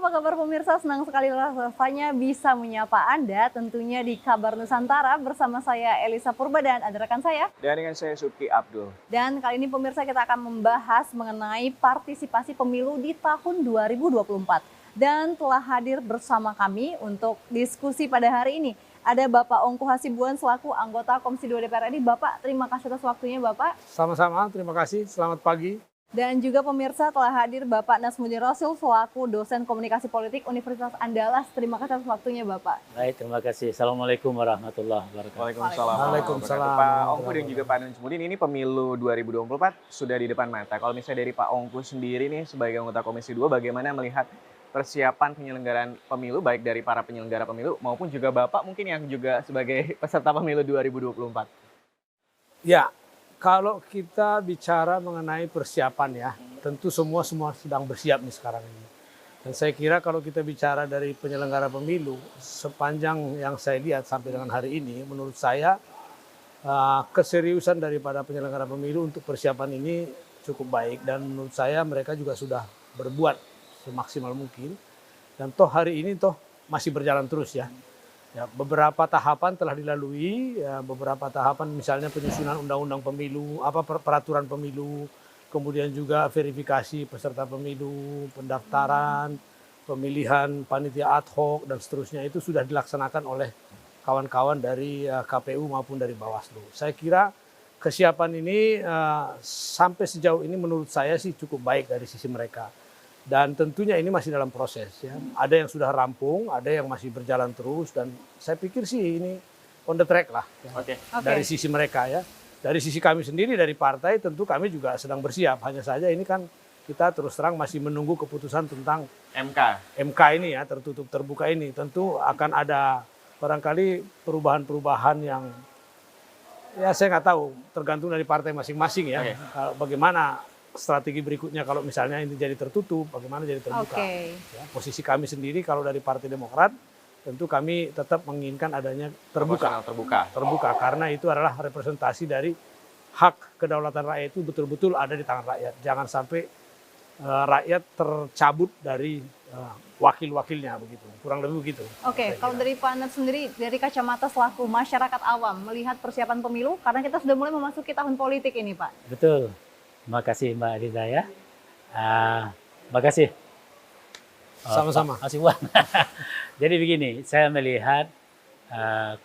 apa kabar pemirsa? Senang sekali rasanya bisa menyapa Anda tentunya di Kabar Nusantara bersama saya Elisa Purba dan ada rekan saya. Dan dengan saya Subki Abdul. Dan kali ini pemirsa kita akan membahas mengenai partisipasi pemilu di tahun 2024. Dan telah hadir bersama kami untuk diskusi pada hari ini. Ada Bapak Ongku Hasibuan selaku anggota Komisi 2 DPR RI. Bapak, terima kasih atas waktunya Bapak. Sama-sama, terima kasih. Selamat pagi. Dan juga pemirsa telah hadir Bapak Nasmuddin Rasul selaku dosen komunikasi politik Universitas Andalas. Terima kasih atas waktunya Bapak. Baik, terima kasih. Assalamualaikum warahmatullahi wabarakatuh. Waalaikumsalam. Waalaikumsalam. Pak Ongku dan juga Pak Nasmuddin, ini pemilu 2024 sudah di depan mata. Kalau misalnya dari Pak Ongku sendiri nih sebagai anggota Komisi 2, bagaimana melihat persiapan penyelenggaraan pemilu baik dari para penyelenggara pemilu maupun juga Bapak mungkin yang juga sebagai peserta pemilu 2024? Ya, kalau kita bicara mengenai persiapan ya, tentu semua sedang bersiap nih sekarang ini. Dan saya kira kalau kita bicara dari penyelenggara pemilu, sepanjang yang saya lihat sampai dengan hari ini, menurut saya keseriusan daripada penyelenggara pemilu untuk persiapan ini cukup baik. Dan menurut saya mereka juga sudah berbuat semaksimal mungkin. Dan toh hari ini toh masih berjalan terus ya. Ya, beberapa tahapan telah dilalui, ya, beberapa tahapan misalnya penyusunan undang-undang pemilu, peraturan pemilu, kemudian juga verifikasi peserta pemilu, pendaftaran, pemilihan panitia ad hoc dan seterusnya itu sudah dilaksanakan oleh kawan-kawan dari KPU maupun dari Bawaslu. Saya kira kesiapan ini sampai sejauh ini menurut saya sih cukup baik dari sisi mereka. Dan tentunya ini masih dalam proses ya. Ada yang sudah rampung, ada yang masih berjalan terus dan saya pikir sih ini on the track lah. Ya. Oke. Dari sisi mereka ya. Dari sisi kami sendiri dari partai tentu kami juga sedang bersiap. Hanya saja ini kan kita terus terang masih menunggu keputusan tentang MK ini ya, tertutup terbuka ini. Tentu akan ada barangkali perubahan-perubahan yang ya saya nggak tahu, tergantung dari partai masing-masing ya. Bagaimana strategi berikutnya kalau misalnya ini jadi tertutup, bagaimana jadi terbuka. Ya, posisi kami sendiri kalau dari Partai Demokrat, tentu kami tetap menginginkan adanya terbuka karena itu adalah representasi dari hak kedaulatan rakyat itu betul-betul ada di tangan rakyat. Jangan sampai rakyat tercabut dari wakil-wakilnya begitu. Kurang lebih begitu. Oke, kalau dari Pak Nat sendiri, dari kacamata selaku masyarakat awam melihat persiapan pemilu, karena kita sudah mulai memasuki tahun politik ini Pak. Betul. Terima kasih Mbak Rida ya. Terima kasih. Sama-sama. Pak Hasibuan. Jadi begini, saya melihat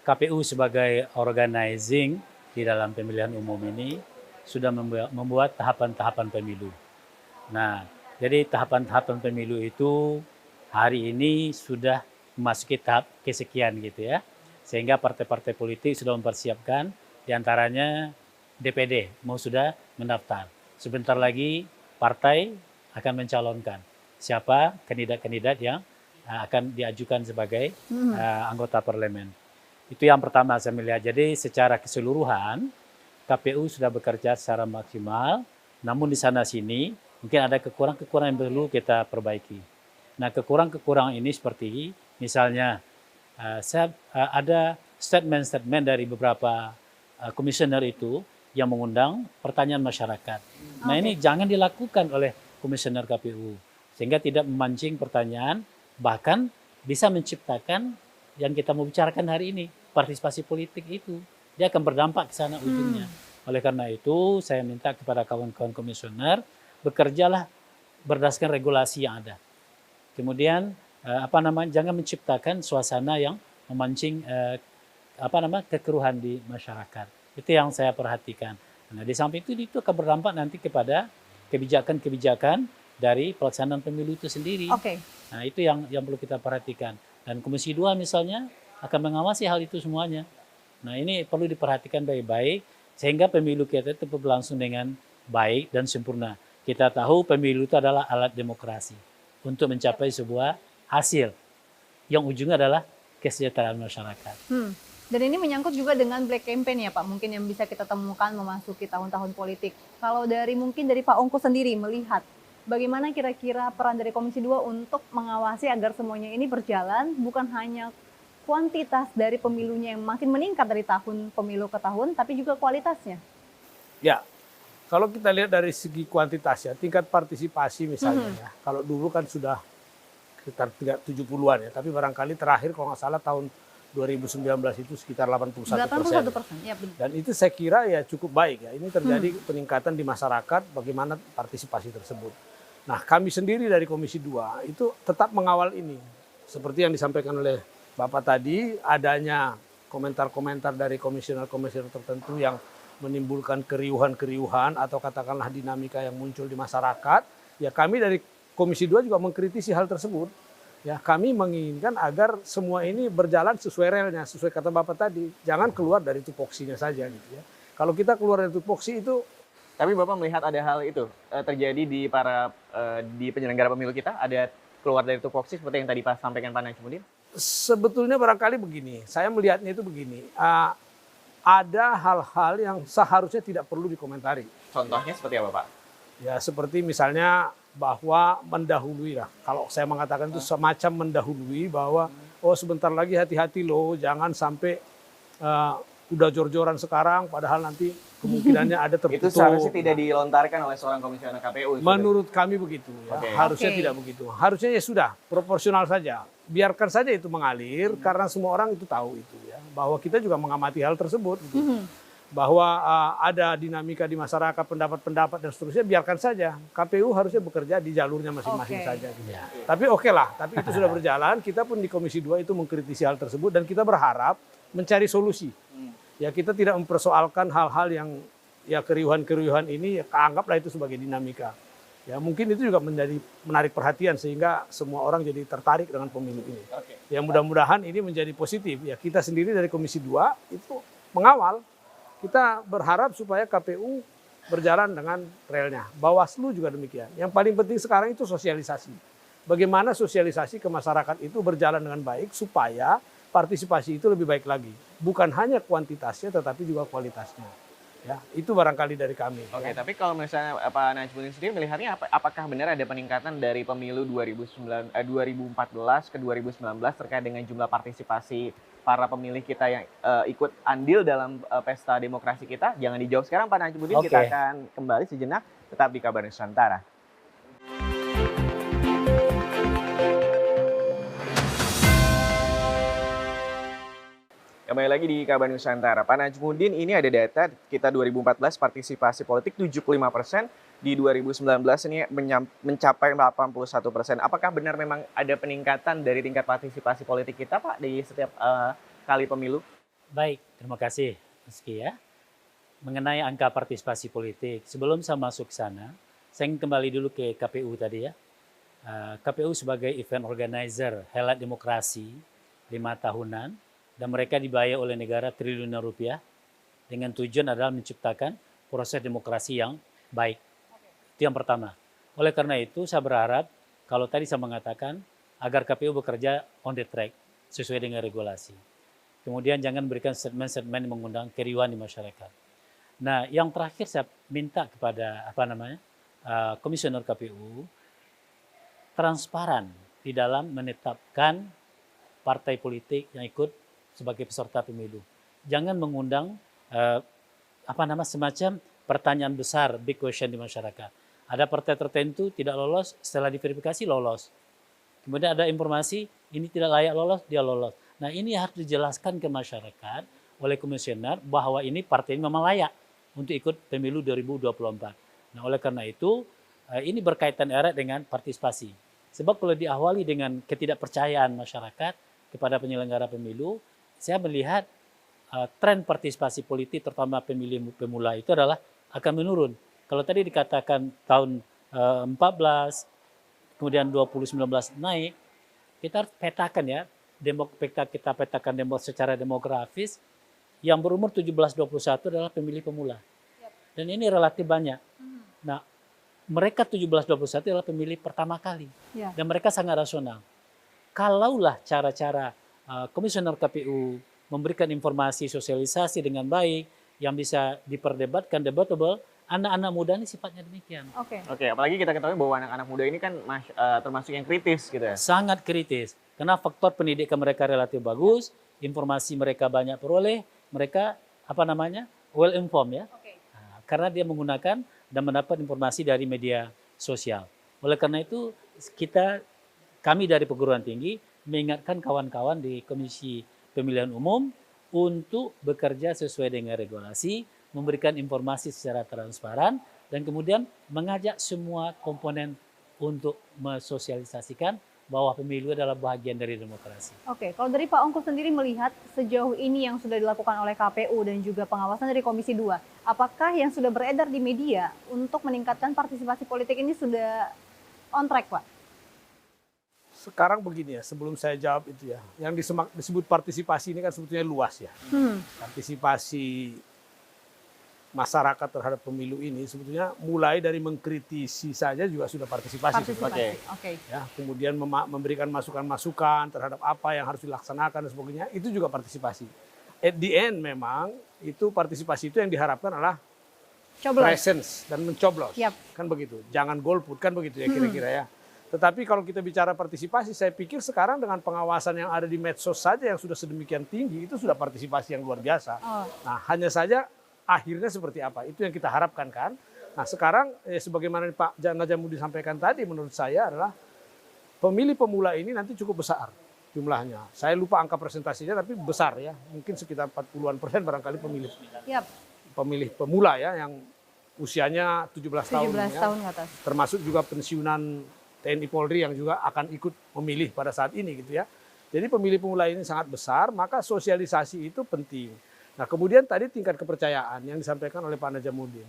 KPU sebagai organizing di dalam pemilihan umum ini sudah membuat tahapan-tahapan pemilu. Nah, jadi tahapan-tahapan pemilu itu hari ini sudah memasuki tahap kesekian gitu ya. Sehingga partai-partai politik sudah mempersiapkan, diantaranya DPD mau sudah mendaftar. Sebentar lagi partai akan mencalonkan siapa kandidat-kandidat yang akan diajukan sebagai anggota parlemen. Itu yang pertama saya melihat. Jadi secara keseluruhan KPU sudah bekerja secara maksimal, namun di sana sini mungkin ada kekurangan-kekurangan yang perlu kita perbaiki. Nah, kekurangan-kekurangan ini seperti misalnya ada statement-statement dari beberapa komisioner itu yang mengundang pertanyaan masyarakat. Nah, ini jangan dilakukan oleh komisioner KPU sehingga tidak memancing pertanyaan, bahkan bisa menciptakan yang kita mau bicarakan hari ini, partisipasi politik itu. Dia akan berdampak ke sana ujungnya. Oleh karena itu, saya minta kepada kawan-kawan komisioner bekerjalah berdasarkan regulasi yang ada. Kemudian jangan menciptakan suasana yang memancing kekeruhan di masyarakat. Itu yang saya perhatikan. Nah, di samping itu akan berdampak nanti kepada kebijakan-kebijakan dari pelaksanaan pemilu itu sendiri. Nah, itu yang perlu kita perhatikan. Dan Komisi 2 misalnya akan mengawasi hal itu semuanya. Nah, ini perlu diperhatikan baik-baik sehingga pemilu kita itu berlangsung dengan baik dan sempurna. Kita tahu pemilu itu adalah alat demokrasi untuk mencapai sebuah hasil yang ujungnya adalah kesejahteraan masyarakat. Dan ini menyangkut juga dengan black campaign ya Pak, mungkin yang bisa kita temukan memasuki tahun-tahun politik. Kalau mungkin dari Pak Ongku sendiri melihat bagaimana kira-kira peran dari Komisi 2 untuk mengawasi agar semuanya ini berjalan, bukan hanya kuantitas dari pemilunya yang makin meningkat dari tahun pemilu ke tahun, tapi juga kualitasnya. Ya, kalau kita lihat dari segi kuantitas ya, tingkat partisipasi misalnya ya, kalau dulu kan sudah sekitar 70-an ya, tapi barangkali terakhir kalau nggak salah tahun 2019 itu sekitar 81%. 81%, ya benar. Dan itu saya kira ya cukup baik ya. Ini terjadi peningkatan di masyarakat bagaimana partisipasi tersebut. Nah, kami sendiri dari Komisi 2 itu tetap mengawal ini. Seperti yang disampaikan oleh Bapak tadi, adanya komentar-komentar dari komisioner-komisioner tertentu yang menimbulkan keriuhan-keriuhan atau katakanlah dinamika yang muncul di masyarakat. Ya kami dari Komisi 2 juga mengkritisi hal tersebut. Ya, kami menginginkan agar semua ini berjalan sesuai relnya, sesuai kata Bapak tadi. Jangan keluar dari tupoksinya saja gitu ya. Kalau kita keluar dari tupoksi itu. Tapi Bapak melihat ada hal itu terjadi di di penyelenggara pemilu kita, ada keluar dari tupoksi seperti yang tadi Pak sampaikan Pak Najmudin? Sebetulnya barangkali begini, saya melihatnya itu begini. Ada hal-hal yang seharusnya tidak perlu dikomentari. Contohnya seperti apa Pak? Ya seperti misalnya bahwa mendahului lah. Kalau saya mengatakan itu semacam mendahului bahwa oh sebentar lagi hati-hati loh, jangan sampai udah jor-joran sekarang padahal nanti kemungkinannya ada tertutup. Itu seharusnya tidak dilontarkan oleh seorang komisioner KPU. Menurut kami begitu ya. Oke. Harusnya tidak begitu. Harusnya ya sudah proporsional saja. Biarkan saja itu mengalir karena semua orang itu tahu itu ya. Bahwa kita juga mengamati hal tersebut gitu. Bahwa ada dinamika di masyarakat, pendapat-pendapat dan seterusnya, biarkan saja. KPU harusnya bekerja di jalurnya masing-masing saja. Gitu. Ya. Tapi oke lah, tapi itu sudah berjalan. Kita pun di Komisi 2 itu mengkritisi hal tersebut dan kita berharap mencari solusi. Ya kita tidak mempersoalkan hal-hal yang ya keriuhan-keriuhan ini, ya anggaplah itu sebagai dinamika. Ya mungkin itu juga menjadi menarik perhatian sehingga semua orang jadi tertarik dengan pemilu ini. Ya mudah-mudahan ini menjadi positif. Ya kita sendiri dari Komisi 2 itu mengawal. Kita berharap supaya KPU berjalan dengan relnya. Bawaslu juga demikian. Yang paling penting sekarang itu sosialisasi. Bagaimana sosialisasi ke masyarakat itu berjalan dengan baik supaya partisipasi itu lebih baik lagi. Bukan hanya kuantitasnya tetapi juga kualitasnya. Ya, itu barangkali dari kami. Oke, Ya. tapi kalau misalnya Pak Najmudin sendiri melihatnya apakah benar ada peningkatan dari pemilu 2014 ke 2019 terkait dengan jumlah partisipasi para pemilih kita yang ikut andil dalam pesta demokrasi kita? Jangan dijawab sekarang Pak Najmudin, Oke. kita akan kembali sejenak tetap di Kabar Nusantara. Kembali lagi di Kabar Nusantara. Pak Najmudin, ini ada data kita 2014 partisipasi politik 75%, di 2019 ini mencapai 81%. Apakah benar memang ada peningkatan dari tingkat partisipasi politik kita Pak di setiap kali pemilu? Baik, terima kasih Rizky ya. Mengenai angka partisipasi politik, sebelum saya masuk ke sana, saya ingin kembali dulu ke KPU tadi ya. KPU sebagai event organizer helat demokrasi 5 tahunan, dan mereka dibayar oleh negara triliunan rupiah dengan tujuan adalah menciptakan proses demokrasi yang baik. Itu yang pertama. Oleh karena itu saya berharap kalau tadi saya mengatakan agar KPU bekerja on the track sesuai dengan regulasi. Kemudian jangan berikan statement-statement yang mengundang keriuhan di masyarakat. Nah, yang terakhir saya minta kepada komisioner KPU transparan di dalam menetapkan partai politik yang ikut sebagai peserta pemilu. Jangan mengundang semacam pertanyaan besar, big question di masyarakat. Ada partai tertentu tidak lolos, setelah diverifikasi lolos. Kemudian ada informasi ini tidak layak lolos, dia lolos. Nah ini harus dijelaskan ke masyarakat oleh komisioner bahwa ini partai ini memang layak untuk ikut pemilu 2024. Nah oleh karena itu ini berkaitan erat dengan partisipasi. Sebab kalau diawali dengan ketidakpercayaan masyarakat kepada penyelenggara pemilu, saya melihat tren partisipasi politik terutama pemilih pemula itu adalah akan menurun. Kalau tadi dikatakan tahun 14, kemudian 2019 naik, kita harus petakan ya, kita petakan secara demografis, yang berumur 17-21 adalah pemilih pemula. Dan ini relatif banyak. Nah, mereka 17-21 adalah pemilih pertama kali. Dan mereka sangat rasional. Kalaulah cara-cara komisioner KPU memberikan informasi sosialisasi dengan baik yang bisa diperdebatkan, debatable, anak-anak muda ini sifatnya demikian. Oke, apalagi kita ketahui bahwa anak-anak muda ini kan termasuk yang kritis gitu ya. Sangat kritis. Karena faktor pendidikan mereka relatif bagus, informasi mereka banyak peroleh, mereka well informed ya. Nah, karena dia menggunakan dan mendapat informasi dari media sosial. Oleh karena itu kita kami dari perguruan tinggi mengingatkan kawan-kawan di Komisi Pemilihan Umum untuk bekerja sesuai dengan regulasi, memberikan informasi secara transparan, dan kemudian mengajak semua komponen untuk mensosialisasikan bahwa pemilu adalah bagian dari demokrasi. Oke, kalau dari Pak Ongko sendiri melihat sejauh ini yang sudah dilakukan oleh KPU dan juga pengawasan dari Komisi 2, apakah yang sudah beredar di media untuk meningkatkan partisipasi politik ini sudah on track, Pak? Sekarang begini ya, sebelum saya jawab itu ya, yang disebut partisipasi ini kan sebetulnya luas ya. Partisipasi masyarakat terhadap pemilu ini sebetulnya mulai dari mengkritisi saja juga sudah partisipasi. Oke. Ya, kemudian memberikan masukan-masukan terhadap apa yang harus dilaksanakan dan sebagainya, itu juga partisipasi. At the end memang itu partisipasi itu yang diharapkan adalah presence dan mencoblos. Kan begitu. Jangan golput kan begitu ya kira-kira ya. Tetapi kalau kita bicara partisipasi, saya pikir sekarang dengan pengawasan yang ada di medsos saja yang sudah sedemikian tinggi, itu sudah partisipasi yang luar biasa. Nah, hanya saja akhirnya seperti apa, itu yang kita harapkan kan. Nah sekarang, sebagaimana Pak Najamuddin sampaikan tadi, menurut saya adalah pemilih pemula ini nanti cukup besar jumlahnya. Saya lupa angka presentasinya, tapi besar ya. Mungkin sekitar 40% barangkali pemilih pemula ya, yang usianya 17 tahun. 17 tahun ke atas. Termasuk juga pensiunan TNI Polri yang juga akan ikut memilih pada saat ini gitu ya. Jadi pemilih pemula ini sangat besar, maka sosialisasi itu penting. Nah kemudian tadi tingkat kepercayaan yang disampaikan oleh Pak Najamuddin.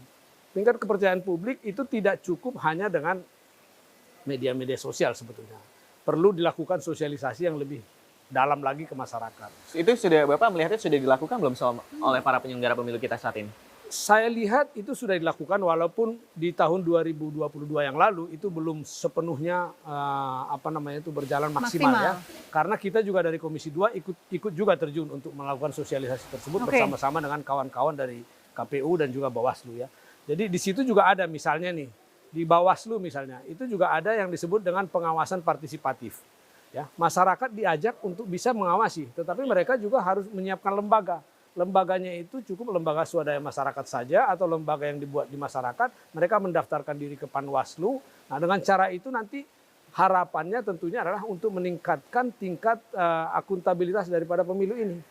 Tingkat kepercayaan publik itu tidak cukup hanya dengan media-media sosial sebetulnya. Perlu dilakukan sosialisasi yang lebih dalam lagi ke masyarakat. Itu sudah Bapak melihatnya sudah dilakukan belum oleh para penyelenggara pemilu kita saat ini? Saya lihat itu sudah dilakukan walaupun di tahun 2022 yang lalu itu belum sepenuhnya berjalan maksimal ya. Karena kita juga dari Komisi 2 ikut juga terjun untuk melakukan sosialisasi tersebut bersama-sama dengan kawan-kawan dari KPU dan juga Bawaslu ya. Jadi di situ juga ada misalnya nih di Bawaslu misalnya itu juga ada yang disebut dengan pengawasan partisipatif. Ya, masyarakat diajak untuk bisa mengawasi, tetapi mereka juga harus menyiapkan lembaga. Lembaganya itu cukup lembaga swadaya masyarakat saja atau lembaga yang dibuat di masyarakat, mereka mendaftarkan diri ke Panwaslu. Nah, dengan cara itu nanti harapannya tentunya adalah untuk meningkatkan tingkat akuntabilitas daripada pemilu ini.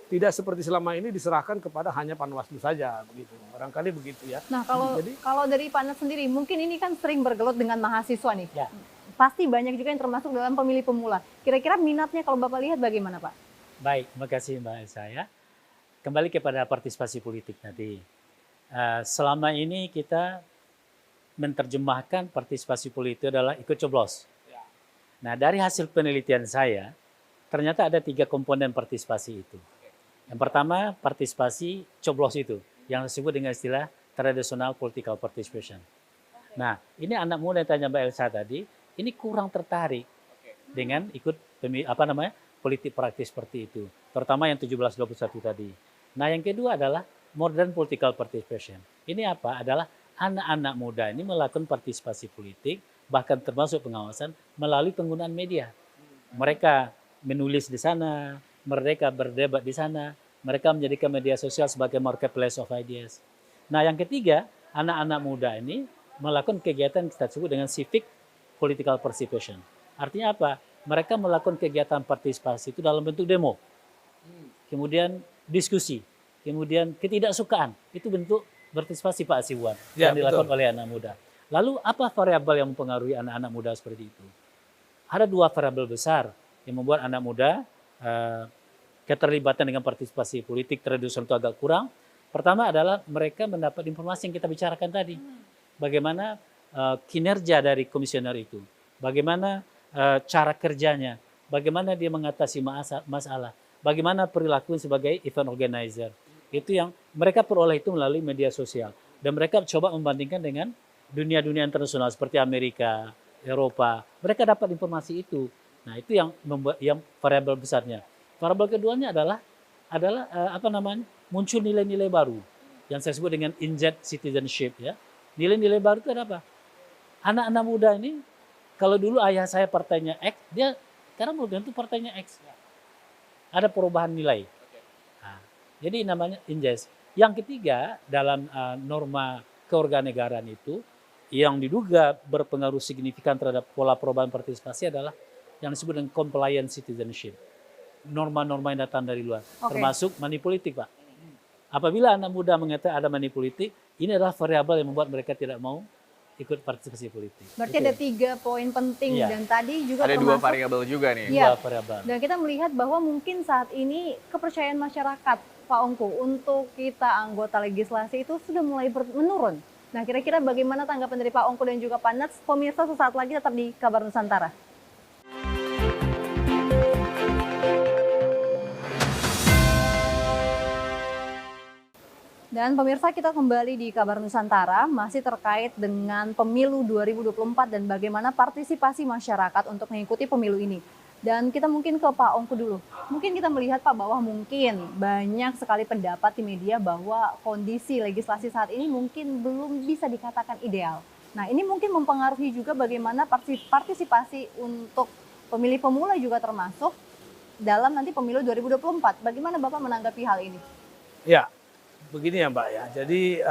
Tidak seperti selama ini diserahkan kepada hanya Panwaslu saja begitu. Barangkali begitu ya. Nah, kalau dari Pak Nat sendiri, mungkin ini kan sering bergelut dengan mahasiswa nih. Ya. Pasti banyak juga yang termasuk dalam pemilih pemula. Kira-kira minatnya kalau Bapak lihat bagaimana, Pak? Baik, terima kasih Mbak Elsa ya. Kembali kepada partisipasi politik tadi. Selama ini kita menerjemahkan partisipasi politik adalah ikut coblos. Nah, dari hasil penelitian saya, ternyata ada 3 komponen partisipasi itu. Yang pertama, partisipasi coblos itu, yang disebut dengan istilah traditional political participation. Nah, ini anak muda yang tanya Mbak Elsa tadi, ini kurang tertarik dengan ikut politik praktis seperti itu. Terutama yang 17-21 tadi. Nah, yang kedua adalah modern political participation. Ini apa? Adalah anak-anak muda ini melakukan partisipasi politik, bahkan termasuk pengawasan melalui penggunaan media. Mereka menulis di sana, mereka berdebat di sana, mereka menjadikan media sosial sebagai marketplace of ideas. Nah, yang ketiga, anak-anak muda ini melakukan kegiatan yang kita sebut dengan civic political participation. Artinya apa? Mereka melakukan kegiatan partisipasi itu dalam bentuk demo. Kemudian diskusi, kemudian ketidaksukaan, itu bentuk partisipasi Pak Asibuan yang dilakukan oleh anak muda. Lalu apa variabel yang mempengaruhi anak-anak muda seperti itu? Ada 2 variabel besar yang membuat anak muda keterlibatan dengan partisipasi politik tradisional itu agak kurang. Pertama adalah mereka mendapat informasi yang kita bicarakan tadi. Bagaimana kinerja dari komisioner itu, bagaimana cara kerjanya, bagaimana dia mengatasi masalah, bagaimana perilaku sebagai event organizer. Itu yang mereka peroleh itu melalui media sosial. Dan mereka coba membandingkan dengan dunia-dunia internasional seperti Amerika, Eropa. Mereka dapat informasi itu. Nah, itu yang variabel besarnya. Variabel keduanya adalah muncul nilai-nilai baru yang saya sebut dengan inject citizenship ya. Nilai-nilai baru itu ada apa? Anak-anak muda ini, kalau dulu ayah saya partainya X, dia sekarang mau ganti partainya X. Ada perubahan nilai. Nah, jadi namanya inject. Yang ketiga, dalam norma kewarganegaraan itu, yang diduga berpengaruh signifikan terhadap pola perubahan partisipasi adalah yang disebut dengan compliant citizenship. Norma-norma yang datang dari luar, Oke. termasuk money politik, Pak. Apabila anak muda mengatakan ada money politik, ini adalah variabel yang membuat mereka tidak mau ikut partisipasi politik. Berarti ada 3 poin penting Iya. dan tadi juga Ada 2 termasuk variabel juga nih. Iya. Dua variabel. dan kita melihat bahwa mungkin saat ini kepercayaan masyarakat Pak Ongko untuk kita anggota legislasi itu sudah mulai menurun. Nah, kira-kira bagaimana tanggapan dari Pak Ongko dan juga Pak Nats? Pemirsa sesaat lagi tetap di Kabar Nusantara. Dan pemirsa, kita kembali di Kabar Nusantara masih terkait dengan pemilu 2024 dan bagaimana partisipasi masyarakat untuk mengikuti pemilu ini. Dan kita mungkin ke Pak Ongko dulu. Mungkin kita melihat Pak bahwa mungkin banyak sekali pendapat di media bahwa kondisi legislasi saat ini mungkin belum bisa dikatakan ideal. Nah, ini mungkin mempengaruhi juga bagaimana partisipasi untuk pemilih pemula juga termasuk dalam nanti pemilu 2024. Bagaimana Bapak menanggapi hal ini? Ya, begini ya Mbak ya. Jadi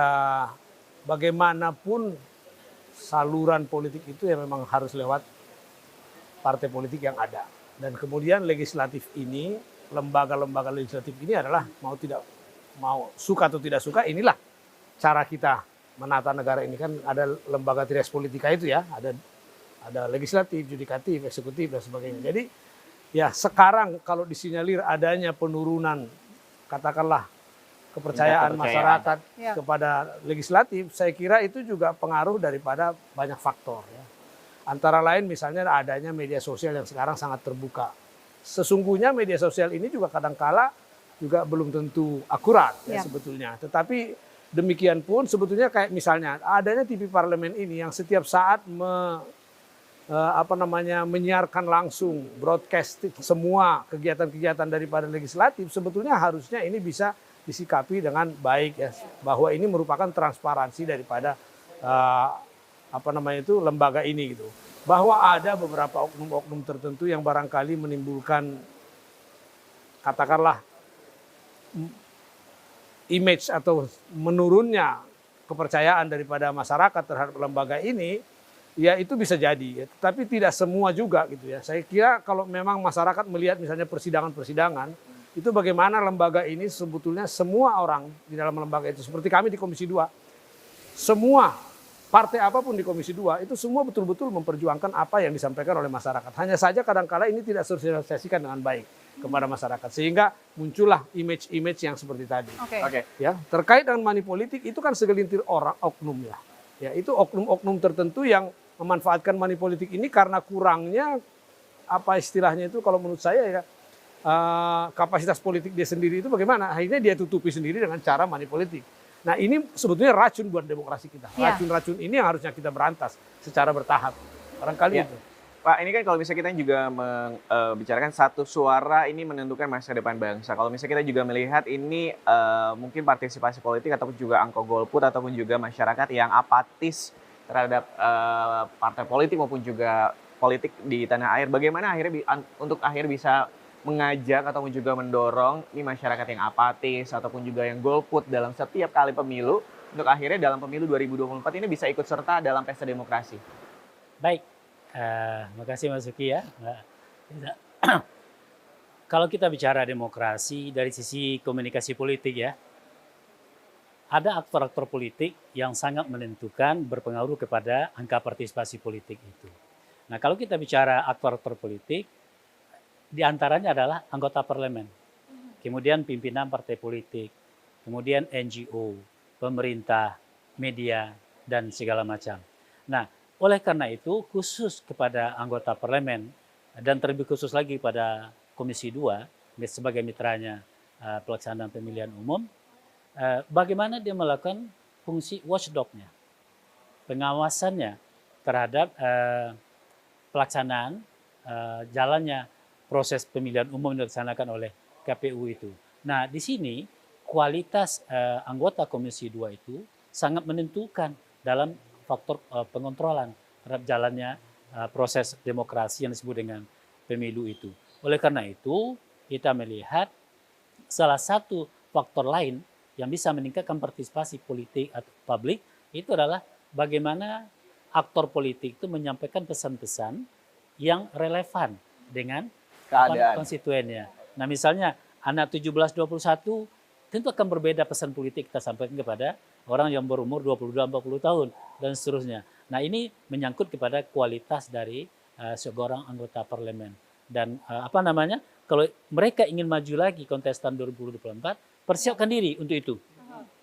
bagaimanapun saluran politik itu ya memang harus lewat partai politik yang ada. Dan kemudian legislatif ini, lembaga-lembaga legislatif ini adalah mau suka atau tidak suka, inilah cara kita menata negara ini. Kan ada lembaga trias politika itu ya, ada legislatif, yudikatif, eksekutif dan sebagainya. Jadi ya sekarang kalau disinyalir adanya penurunan katakanlah kepercayaan masyarakat Ya. kepada legislatif, saya kira itu juga pengaruh daripada banyak faktor ya. Antara lain misalnya adanya media sosial yang sekarang sangat terbuka. Sesungguhnya media sosial ini juga kadangkala juga belum tentu akurat ya sebetulnya. Tetapi demikian pun sebetulnya kayak misalnya adanya TV Parlemen ini yang setiap saat menyiarkan langsung broadcast semua kegiatan-kegiatan daripada legislatif, sebetulnya harusnya ini bisa disikapi dengan baik ya, bahwa ini merupakan transparansi daripada lembaga ini gitu. Bahwa ada beberapa oknum-oknum tertentu yang barangkali menimbulkan katakanlah image atau menurunnya kepercayaan daripada masyarakat terhadap lembaga ini, ya itu bisa jadi. Tapi tidak semua juga gitu ya. Saya kira kalau memang masyarakat melihat misalnya persidangan-persidangan, itu bagaimana lembaga ini sebetulnya semua orang di dalam lembaga itu, seperti kami di Komisi 2, semua partai apapun di Komisi 2 itu semua betul-betul memperjuangkan apa yang disampaikan oleh masyarakat. Hanya saja kadang-kala ini tidak sosialisasikan dengan baik kepada masyarakat, sehingga muncullah image-image yang seperti tadi. Oke. Ya, terkait dengan money politik itu kan segelintir orang oknum ya. Ya, itu oknum-oknum tertentu yang memanfaatkan money politik ini karena kurangnya apa istilahnya itu kalau menurut saya ya kapasitas politik dia sendiri itu bagaimana? Akhirnya dia tutupi sendiri dengan cara money politik. Nah, ini sebetulnya racun buat demokrasi kita. Ya. Racun-racun ini yang harusnya kita berantas secara bertahap. Barangkali Ya. itu. Pak, ini kan kalau misalnya kita juga membicarakan satu suara ini menentukan masa depan bangsa. Kalau misalnya kita juga melihat ini mungkin partisipasi politik ataupun juga angka golput ataupun juga masyarakat yang apatis terhadap partai politik maupun juga politik di tanah air. Bagaimana akhirnya untuk akhirnya bisa mengajak ataupun juga mendorong ini masyarakat yang apatis ataupun juga yang golput dalam setiap kali pemilu untuk akhirnya dalam pemilu 2024 ini bisa ikut serta dalam pesta demokrasi. Baik, makasih Mas Uki ya. Kalau kita bicara demokrasi dari sisi komunikasi politik ya, ada aktor-aktor politik yang sangat menentukan berpengaruh kepada angka partisipasi politik itu. Nah, kalau kita bicara aktor-aktor politik, di antaranya adalah anggota parlemen, kemudian pimpinan partai politik, kemudian NGO, pemerintah, media, dan segala macam. Nah, oleh karena itu khusus kepada anggota parlemen dan terlebih khusus lagi pada Komisi 2 sebagai mitranya pelaksanaan pemilihan umum, bagaimana dia melakukan fungsi watchdog-nya, pengawasannya terhadap pelaksanaan jalannya proses pemilihan umum yang dilaksanakan oleh KPU itu. Nah, di sini kualitas anggota Komisi 2 itu sangat menentukan dalam faktor pengontrolan terhadap jalannya proses demokrasi yang disebut dengan pemilu itu. Oleh karena itu, kita melihat salah satu faktor lain yang bisa meningkatkan partisipasi politik atau publik itu adalah bagaimana aktor politik itu menyampaikan pesan-pesan yang relevan dengan Keadaan. konstituennya. Nah misalnya anak 17-21 tentu akan berbeda pesan politik kita sampaikan kepada orang yang berumur 22-40 tahun dan seterusnya. Nah ini menyangkut kepada kualitas dari seorang anggota parlemen. Dan kalau mereka ingin maju lagi kontestan 2024, persiapkan diri untuk itu.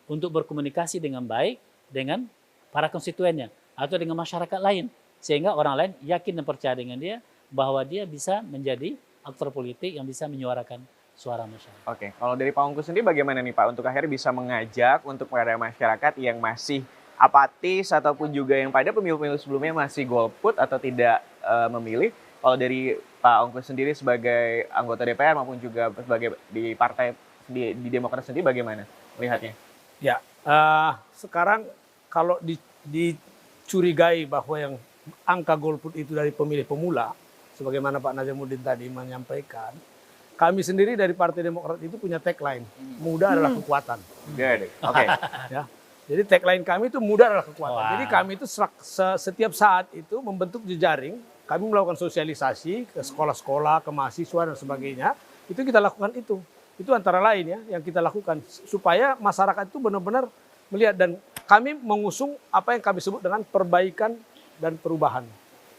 Untuk berkomunikasi dengan baik dengan para konstituennya atau dengan masyarakat lain. Sehingga orang lain yakin dan percaya dengan dia bahwa dia bisa menjadi aktor politik yang bisa menyuarakan suara masyarakat. Oke, kalau dari Pak Ungku sendiri bagaimana nih Pak untuk akhirnya bisa mengajak untuk para masyarakat yang masih apatis ataupun juga yang pada pemilu-pemilu sebelumnya masih golput atau tidak memilih. Kalau dari Pak Ungku sendiri sebagai anggota DPR maupun juga sebagai di partai di Demokrat sendiri bagaimana melihatnya? Ya, sekarang kalau dicurigai bahwa yang angka golput itu dari pemilih pemula, sebagaimana Pak Najamuddin tadi menyampaikan, kami sendiri dari Partai Demokrat itu punya tagline, muda adalah kekuatan. Good. Oke. Ya, jadi tagline kami itu muda adalah kekuatan. Wow. Jadi kami itu setiap saat itu membentuk jejaring, kami melakukan sosialisasi ke sekolah-sekolah, ke mahasiswa dan sebagainya. Itu kita lakukan itu. Itu antara lain ya yang kita lakukan supaya masyarakat itu benar-benar melihat, dan kami mengusung apa yang kami sebut dengan perbaikan dan perubahan.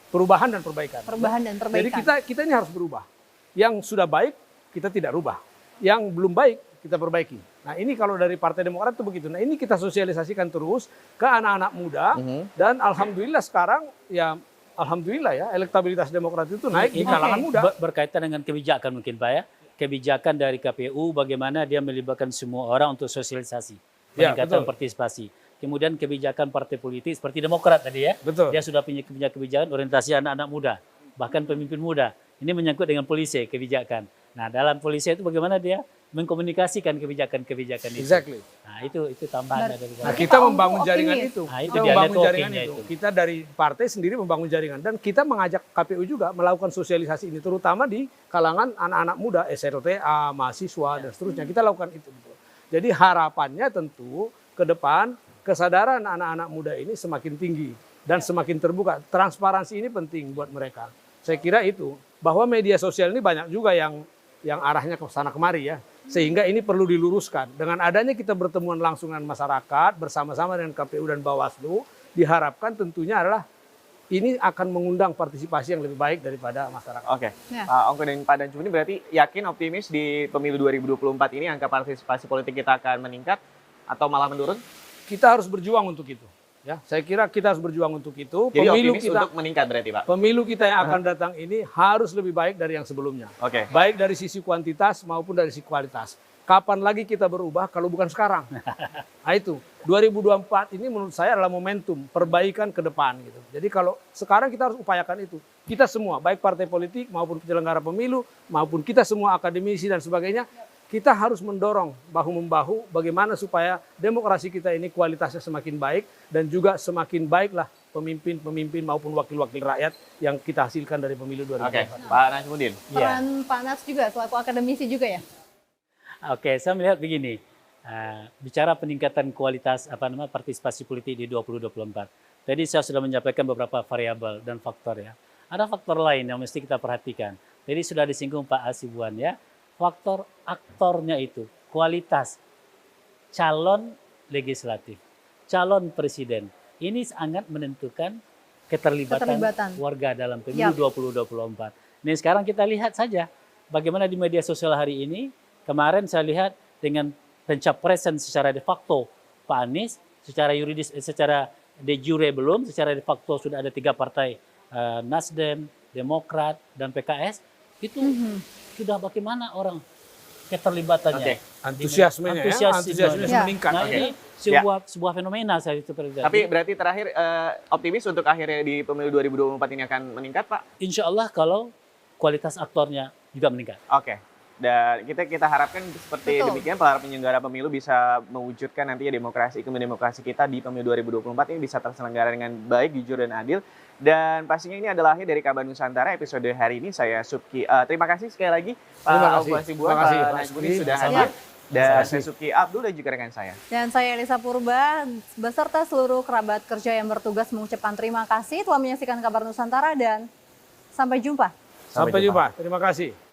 Perubahan dan perbaikan. Perubahan dan perbaikan. Jadi kita ini harus berubah. Yang sudah baik kita tidak rubah. Yang belum baik kita perbaiki. Nah ini kalau dari Partai Demokrat itu begitu. Nah ini kita sosialisasikan terus ke anak-anak muda. Dan alhamdulillah sekarang ya alhamdulillah ya elektabilitas Demokrat itu naik di kalangan muda. Berkaitan dengan kebijakan mungkin Pak ya. Kebijakan dari KPU bagaimana dia melibatkan semua orang untuk sosialisasi. Ya, Meningkatkan betul. partisipasi. Kemudian kebijakan partai politik seperti Demokrat tadi ya. Betul. Dia sudah punya kebijakan orientasi anak-anak muda. Bahkan pemimpin muda. Ini menyangkut dengan polisi kebijakan. Nah dalam polisi itu bagaimana dia mengkomunikasikan kebijakan-kebijakan itu. Exactly. Nah itu tambahan dari Nah, Berarti kita Pak Ungku membangun jaringan optimis. itu. Nah, itu Kita dia, membangun networking-nya jaringan itu. itu. Kita dari partai sendiri membangun jaringan dan kita mengajak KPU juga melakukan sosialisasi ini terutama di kalangan anak-anak muda, SLTA, mahasiswa dan seterusnya. Kita lakukan itu. Jadi harapannya tentu ke depan kesadaran anak-anak muda ini semakin tinggi dan semakin terbuka. Transparansi ini penting buat mereka. Saya kira itu bahwa media sosial ini banyak juga yang arahnya ke sana kemari ya. Sehingga ini perlu diluruskan. Dengan adanya kita bertemuan langsung dengan masyarakat bersama-sama dengan KPU dan Bawaslu, diharapkan tentunya adalah ini akan mengundang partisipasi yang lebih baik daripada masyarakat. Oke. Ya. Pak Ongko dan Pak Dancu ini berarti yakin optimis di pemilu 2024 ini angka partisipasi politik kita akan meningkat atau malah menurun? Kita harus berjuang untuk itu. Ya, saya kira kita harus berjuang untuk itu. Jadi optimis untuk meningkat berarti Pak? Pemilu kita yang akan datang ini harus lebih baik dari yang sebelumnya. Oke. Baik dari sisi kuantitas maupun dari sisi kualitas. Kapan lagi kita berubah kalau bukan sekarang? Nah itu, 2024 ini menurut saya adalah momentum perbaikan ke depan gitu. Jadi kalau sekarang kita harus upayakan itu. Kita semua, baik partai politik maupun penyelenggara pemilu, maupun kita semua akademisi dan sebagainya, kita harus mendorong bahu-membahu bagaimana supaya demokrasi kita ini kualitasnya semakin baik dan juga semakin baiklah pemimpin-pemimpin maupun wakil-wakil rakyat yang kita hasilkan dari pemilu 2024. Oke, Pak Najamuddin. Peran Pak Nats juga selaku akademisi juga ya. Oke, saya melihat begini. Bicara peningkatan kualitas partisipasi politik di 2024. Tadi saya sudah menyampaikan beberapa variabel dan faktor ya. Ada faktor lain yang mesti kita perhatikan. Tadi sudah disinggung Pak Hasibuan ya. Faktor aktornya itu, kualitas calon legislatif, calon presiden. Ini sangat menentukan keterlibatan warga dalam pemilu 2024. Ini sekarang kita lihat saja bagaimana di media sosial hari ini. Kemarin saya lihat dengan pencapresan secara de facto Pak Anies, secara yuridis, secara de jure belum, secara de facto sudah ada 3 partai, Nasdem, Demokrat, dan PKS. Itu sudah bagaimana orang keterlibatannya. Antusiasmenya meningkat. Nah ini sebuah fenomena saya itu. Tapi berarti terakhir optimis untuk akhirnya di pemilu 2024 ini akan meningkat Pak? Insya Allah kalau kualitas aktornya juga meningkat. Oke. Dan kita harapkan seperti demikian para penyelenggara pemilu bisa mewujudkan nantinya iklim demokrasi kita di pemilu 2024 ini bisa terselenggara dengan baik, jujur dan adil. Dan pastinya ini adalah akhir dari Kabar Nusantara episode hari ini. Saya Subki. Terima kasih sekali lagi Pak Ongko Hasibuan, Pak Najamuddin sudah hadir. Dan saya Subki Abdul dan juga rekan saya. Dan saya Elisa Purba beserta seluruh kerabat kerja yang bertugas mengucapkan terima kasih telah menyaksikan Kabar Nusantara dan sampai jumpa. Sampai jumpa. Terima kasih.